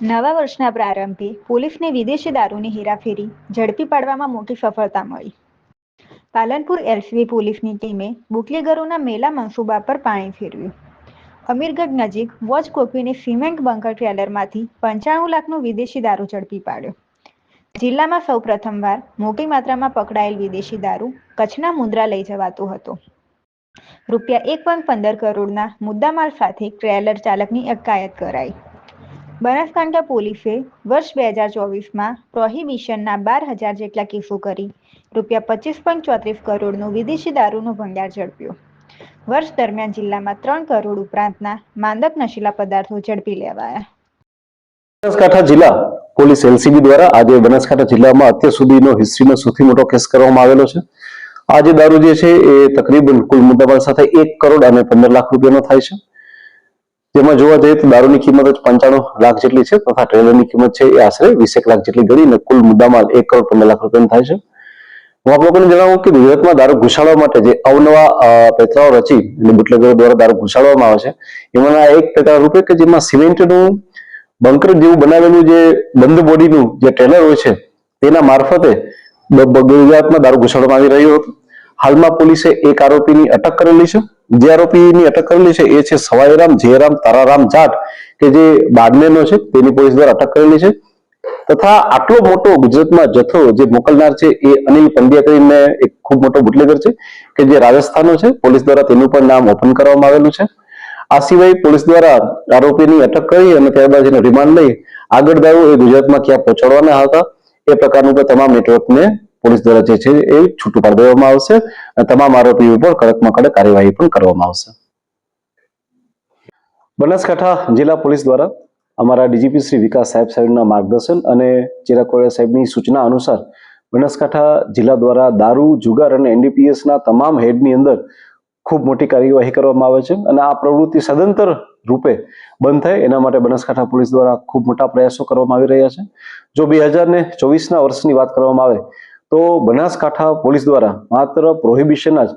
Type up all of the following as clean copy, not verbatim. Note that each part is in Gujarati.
નવા વર્ષના પ્રારંભે પોલીસને વિદેશી દારૂની હેરાફેરી ઝડપી પાડવામાં મોટી સફળતા મળી. પાલનપુર એલસીબી પોલીસની ટીમે બુટલેગરોના મેલા મનસૂબા પર પાણી ફેરવ્યું. અમીરગઢ નજીક વોચ કોપીની સિમેન્ટ બંકર ટ્રેલરમાંથી 95 લાખનો વિદેશી દારૂ ઝડપી પાડ્યો. જિલ્લામાં સૌ પ્રથમવાર મોટી માત્રામાં પકડાયેલ વિદેશી દારૂ કચ્છના મુંદ્રા લઈ જવાતો હતો. ₹1.15 કરોડના મુદ્દામાલ સાથે ટ્રેલર ચાલકની અટકાયત કરાઈ. બનાસકાંઠા પોલીસે વર્ષ 2024માં પ્રોહિબિશનના 12,000 જેટલા કેસો કરી ₹25.34 કરોડનો વિદેશી દારૂનો ભંડાર ઝડપ્યો. વર્ષ દરમિયાન જિલ્લામાં 3 કરોડ ઉપરાંતના માદક નશીલા પદાર્થો ઝડપી લેવાયા. બનાસકાંઠા જિલ્લા પોલીસ એલસીબી દ્વારા આજે બનાસકાંઠા જિલ્લામાં અત્યાર સુધીનો હિસ્ટ્રીનો સૌથી મોટો કેસ કરવામાં આવેલો છે. આ જે દારૂ જે છે એ તકરીબન કુલ મુદ્દામાલ સાથે 1 કરોડ અને 15 લાખ રૂપિયાનો થાય છે. જેમાં જોવા જઈએ તો દારૂની કિંમત 95 લાખ જેટલી છે તથા ટ્રેલરની કિંમત છે એ આશરે 20 લાખ જેટલી ગણીને કુલ મુદ્દામાલ 1 કરોડ 15 લાખ રૂપિયાનો થાય છે. હું આપ લોકોને જણાવું કે ગુજરાતમાં દારૂ ઘુસાડવા માટે જે અવનવા પેટલાઓ રચી એટલે બુટલેગરો દ્વારા દારૂ ઘુસાડવામાં આવે છે એમાંના એક પેટલા રૂપે કે જેમાં સિમેન્ટનું બંકર જેવું બનાવેલું જે બંધ બોડીનું જે ટ્રેલર હોય છે તેના મારફતે ગુજરાતમાં દારૂ ઘુસાડવામાં આવી રહ્યો હતો. હાલમાં પોલીસે એક આરોપીની અટક કરેલી છે. જે આરોપીની અટક કરેલી છે એ છે સવાઈરામ જયરામ તારારામ જાટ કે જે બાડમેરનો છે તેની પોલીસ દ્વારા અટક કરેલી છે. તથા આટલો મોટો ગુજરાતમાં જથ્થો જે મોકલનાર છે એ અનિલ પંડ્યા કરીને એક ખૂબ મોટો બુટલેગર છે કે જે રાજસ્થાનનો છે. પોલીસ દ્વારા તેનું પણ નામ ઓપન કરવામાં આવેલું છે. આ સિવાય પોલીસ દ્વારા આરોપીની અટક કરી અને ત્યારબાદ એને રિમાન્ડ લઈ આગળ દારૂ એ ગુજરાતમાં ક્યાં પહોંચાડવાના હતા એ પ્રકારનું તમામ નેટવર્કને પોલીસ દ્વારા જે છે એ છૂટું પાડી દેવામાં આવશે અને તમામ આરોપીઓ પર કડકમાં કડક કાર્યવાહી પણ કરવામાં આવશે. બનાસકાંઠા જિલ્લા પોલીસ દ્વારા અમારા ડીજીપી શ્રી વિકાસ સાહેબના માર્ગદર્શન અને ચિરાગ કોળિયા સાહેબની સૂચના અનુસાર બનાસકાંઠા જિલ્લા દ્વારા દારૂ જુગાર અને એનડીપીએસના તમામ હેડની અંદર ખૂબ મોટી કાર્યવાહી કરવામાં આવે છે અને આ પ્રવૃત્તિ સદંતર રૂપે બંધ થાય એના માટે બનાસકાંઠા પોલીસ દ્વારા ખૂબ મોટા પ્રયાસો કરવામાં આવી રહ્યા છે. જો 2024ના વર્ષની વાત કરવામાં આવે તો બનાસકાંઠા પોલીસ દ્વારા માત્ર પ્રોહિબિશનના જ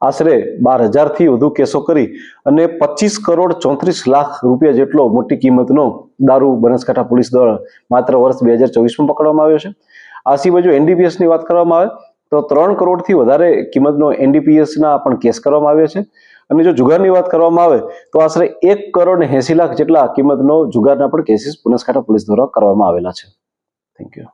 આશરે 12,000થી વધુ કેસો કરી અને 25 કરોડ 34 લાખ રૂપિયા જેટલો મોટી કિંમતનો દારૂ બનાસકાંઠા પોલીસ દ્વારા માત્ર વર્ષ 2024માં પકડવામાં આવ્યો છે. આ સિવાય જો એનડીપીએસની વાત કરવામાં આવે તો 3 કરોડથી વધારે કિંમતનો એનડીપીએસના પણ કેસ કરવામાં આવ્યા છે. અને જો જુગારની વાત કરવામાં આવે તો આશરે 1 કરોડ 80 લાખ જેટલા કિંમતનો જુગારના પણ કેસીસ બનાસકાંઠા પોલીસ દ્વારા કરવામાં આવેલા છે. Thank you.